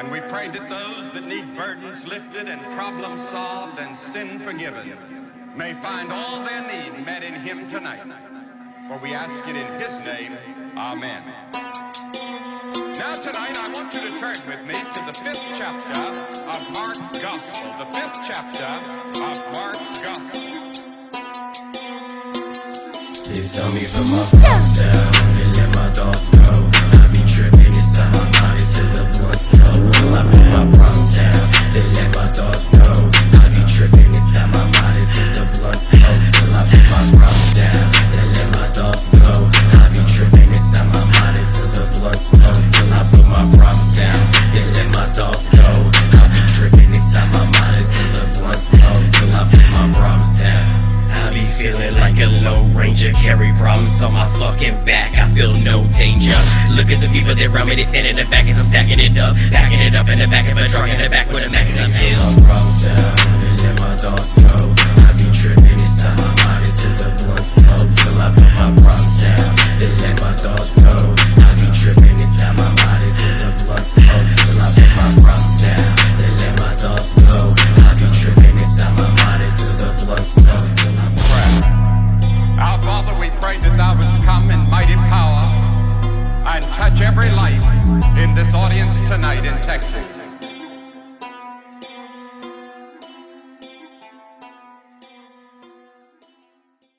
And we pray that those that need burdens lifted and problems solved and sin forgiven may find all their need met in Him tonight. For we ask it in His name. Amen. Now tonight I want you to turn with me to the 5th chapter of Mark's Gospel. The 5th chapter of Mark's Gospel. They tell me from my thoughts down and let my thoughts go. I be tripping inside my mind until the blood's flow. Till I put my problems down, then let my thoughts go. I be tripping inside my mind until the blood's flow. Till I put my problems down, then let my thoughts go. I be tripping inside my mind until the blood's flow. Till I put my problems down, then let my thoughts go. I be tripping inside my mind until the blood's flow. Till I put my problems down. I be feeling like a Lone Ranger, carry problems on my fucking back, I feel no danger. Look at the people that around me, they stand in the back as I'm stacking it up, packing it up in the back of a truck, in the back with a Mac and I'm still. My problems down and let my thoughts go. I be tripping inside my mind until the blood's flow. Till I put my problems down, then let my thoughts go. I be tripping inside my mind until the blood's flow. Till I put my problems down, then let my thoughts go. I be tripping inside my mind until the blood's flow. Our Father, we pray that Thou wouldst come in mighty power and touch every life in this audience tonight in Texas.